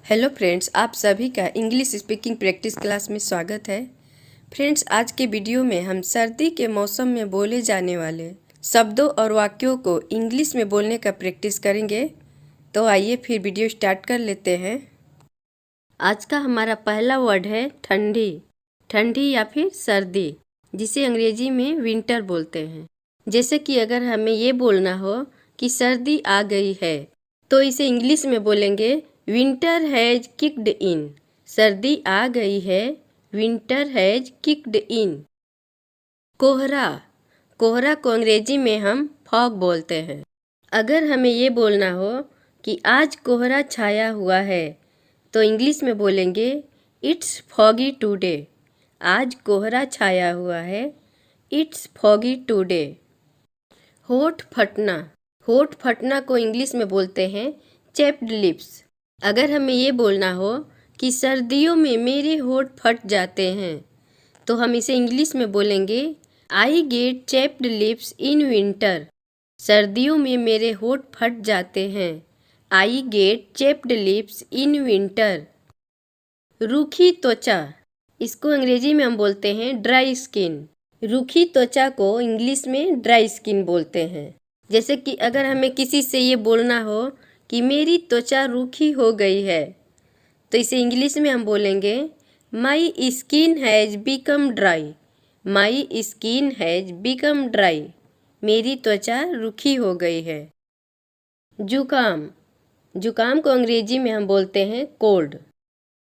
Hello friends, आप सभी का इंग्लिश स्पीकिंग प्रैक्टिस क्लास में स्वागत है। फ्रेंड्स, आज के वीडियो में हम सर्दी के मौसम में बोले जाने वाले शब्दों और वाक्यों को इंग्लिश में बोलने का प्रैक्टिस करेंगे। तो आइए फिर वीडियो स्टार्ट कर लेते हैं। आज का हमारा पहला वर्ड है ठंडी। ठंडी या फिर सर्दी, जिसे अंग्रेजी में विंटर बोलते हैं। जैसे कि अगर हमें ये बोलना हो कि सर्दी आ गई है, तो इसे इंग्लिश में बोलेंगे विंटर हैज किक्ड इन। सर्दी आ गई है, विंटर हैज किक्ड इन। कोहरा, कोहरा को अंग्रेजी में हम फॉग बोलते हैं। अगर हमें ये बोलना हो कि आज कोहरा छाया हुआ है, तो इंग्लिश में बोलेंगे इट्स फॉगी टुडे। आज कोहरा छाया हुआ है, इट्स फॉगी टुडे। होठ फटना, होठ फटना को इंग्लिश में बोलते हैं चैप्ड लिप्स। अगर हमें ये बोलना हो कि सर्दियों में मेरे होठ फट जाते हैं, तो हम इसे इंग्लिश में बोलेंगे I get chapped lips in winter. सर्दियों में मेरे होठ फट जाते हैं, I get chapped lips in winter. रूखी त्वचा, इसको अंग्रेजी में हम बोलते हैं ड्राई स्किन। रूखी त्वचा को इंग्लिश में ड्राई स्किन बोलते हैं। जैसे कि अगर हमें किसी से ये बोलना हो कि मेरी त्वचा रूखी हो गई है, तो इसे इंग्लिश में हम बोलेंगे my skin has become dry. My skin has become dry. मेरी त्वचा रूखी हो गई है। जुकाम, जुकाम को अंग्रेजी में हम बोलते हैं कोल्ड।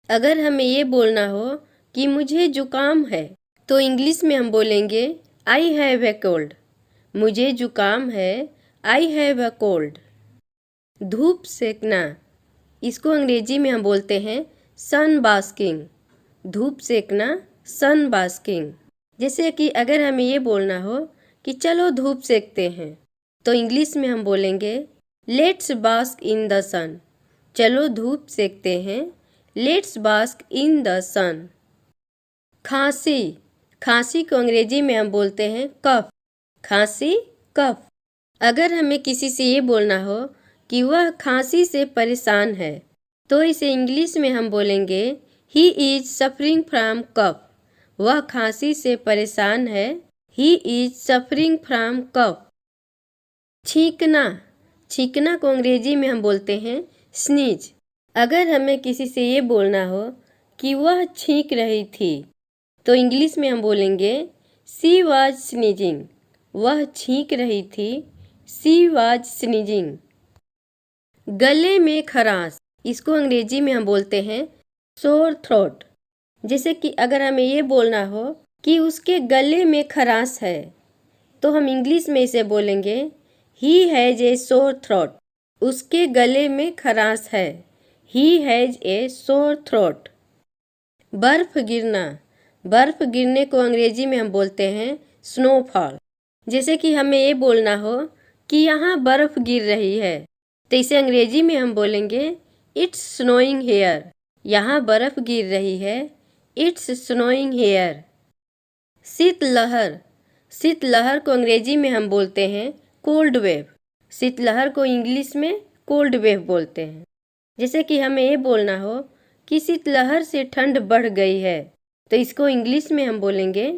अगर हमें ये बोलना हो कि मुझे जुकाम है, तो इंग्लिश में हम बोलेंगे आई हैव ए कोल्ड। मुझे जुकाम है, आई हैव अ कोल्ड। धूप सेकना, इसको अंग्रेजी में हम बोलते हैं सन बास्किंग। धूप सेकना, सन बास्किंग। जैसे कि अगर हमें ये बोलना हो कि चलो धूप सेकते हैं, तो इंग्लिश में हम बोलेंगे लेट्स बास्क इन द सन। चलो धूप सेकते हैं, लेट्स बास्क इन द सन। खांसी, खांसी को अंग्रेजी में हम बोलते हैं कफ। खांसी, कफ। अगर हमें किसी से ये बोलना हो कि वह खांसी से परेशान है, तो इसे इंग्लिश में हम बोलेंगे ही इज सफरिंग फ्रॉम कफ। वह खांसी से परेशान है, ही इज सफरिंग फ्रॉम कफ। छींकना, छींकना को अंग्रेजी में हम बोलते हैं स्नीज। अगर हमें किसी से ये बोलना हो कि वह छींक रही थी, तो इंग्लिश में हम बोलेंगे सी वाज स्नीजिंग। वह छींक रही थी, सी वाज स्नीजिंग। गले में खराश, इसको अंग्रेजी में हम बोलते हैं सोर थ्रोट। जैसे कि अगर हमें ये बोलना हो कि उसके गले में खराश है, तो हम इंग्लिश में इसे बोलेंगे he has a sore throat. उसके गले में खराश है, he has a sore throat. बर्फ गिरना, बर्फ गिरने को अंग्रेजी में हम बोलते हैं स्नोफॉल। जैसे कि हमें ये बोलना हो कि यहाँ बर्फ गिर रही है, तो इसे अंग्रेजी में हम बोलेंगे इट्स स्नोइंग हेयर। यहाँ बर्फ गिर रही है, इट्स स्नोइंग हेयर। शीतलहर, शीतलहर को अंग्रेजी में हम बोलते हैं कोल्ड वेव। शीतलहर को इंग्लिश में कोल्ड वेव बोलते हैं। जैसे कि हमें ये बोलना हो कि शीतलहर से ठंड बढ़ गई है, तो इसको इंग्लिश में हम बोलेंगे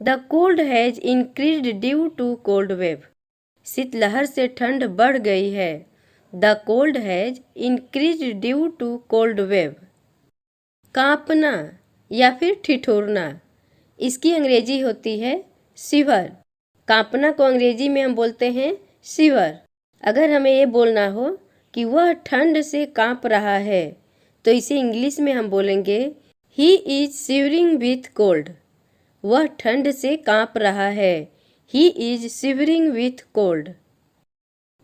the cold has increased due to cold wave. शीतलहर से ठंड बढ़ गई है, the cold has increased due to cold wave. कांपना या फिर ठिठुरना, इसकी अंग्रेजी होती है शिवर। कांपना को अंग्रेजी में हम बोलते हैं शिवर। अगर हमें ये बोलना हो कि वह ठंड से कांप रहा है, तो इसे इंग्लिश में हम बोलेंगे he is shivering with cold. वह ठंड से कांप रहा है, he is shivering with cold.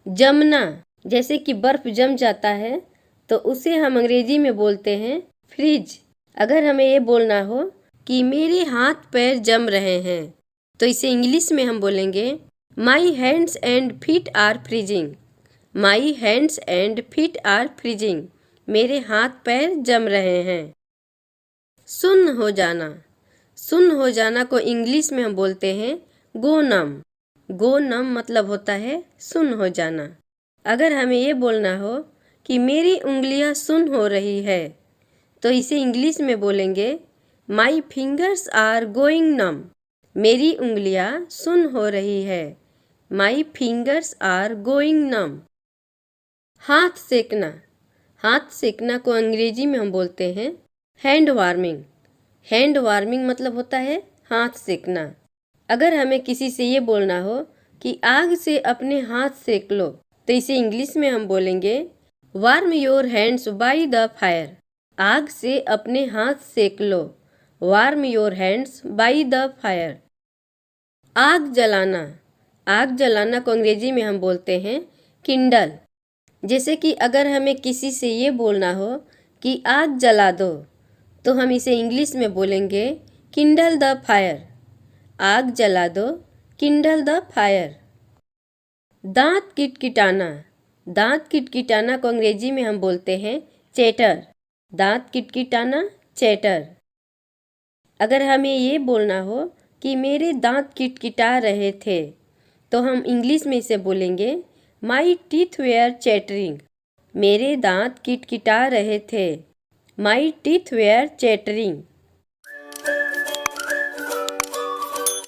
जमना, जैसे कि बर्फ जम जाता है, तो उसे हम अंग्रेजी में बोलते हैं फ्रीज। अगर हमें ये बोलना हो कि मेरे हाथ पैर जम रहे हैं, तो इसे इंग्लिश में हम बोलेंगे my hands and feet are freezing. My hands and feet are freezing. मेरे हाथ पैर जम रहे हैं। सुन्न हो जाना, सुन्न हो जाना को इंग्लिश में हम बोलते हैं गो नम। गो नम मतलब होता है सुन्न हो जाना। अगर हमें ये बोलना हो कि मेरी उंगलियां सुन्न हो रही है, तो इसे इंग्लिश में बोलेंगे माई फिंगर्स आर गोइंग नम। मेरी उंगलियां सुन्न हो रही है, माई फिंगर्स आर गोइंग नम। हाथ सेकना, हाथ सेकना को अंग्रेजी में हम बोलते हैं हैंड वार्मिंग। हैंड वार्मिंग मतलब होता है हाथ सेकना। अगर हमें किसी से ये बोलना हो कि आग से अपने हाथ सेक लो, तो इसे इंग्लिश में हम बोलेंगे warm your hands by the fire. आग से अपने हाथ सेक लो, warm your hands by the fire. आग जलाना, आग जलाना को अंग्रेजी में हम बोलते हैं किंडल। जैसे कि अगर हमें किसी से ये बोलना हो कि आग जला दो, तो हम इसे इंग्लिश में बोलेंगे किंडल द फायर। आग जला दो, किंडल द फायर। दांत किटकिटाना, दांत किटकिटाना को अंग्रेजी में हम बोलते हैं चैटर। दांत किटकिटाना, चैटर। अगर हमें ये बोलना हो कि मेरे दांत किटकिटा रहे थे, तो हम इंग्लिश में इसे बोलेंगे माई टीथ वेयर चैटरिंग। मेरे दांत किटकिटा रहे थे, माई टीथ वेयर चैटरिंग।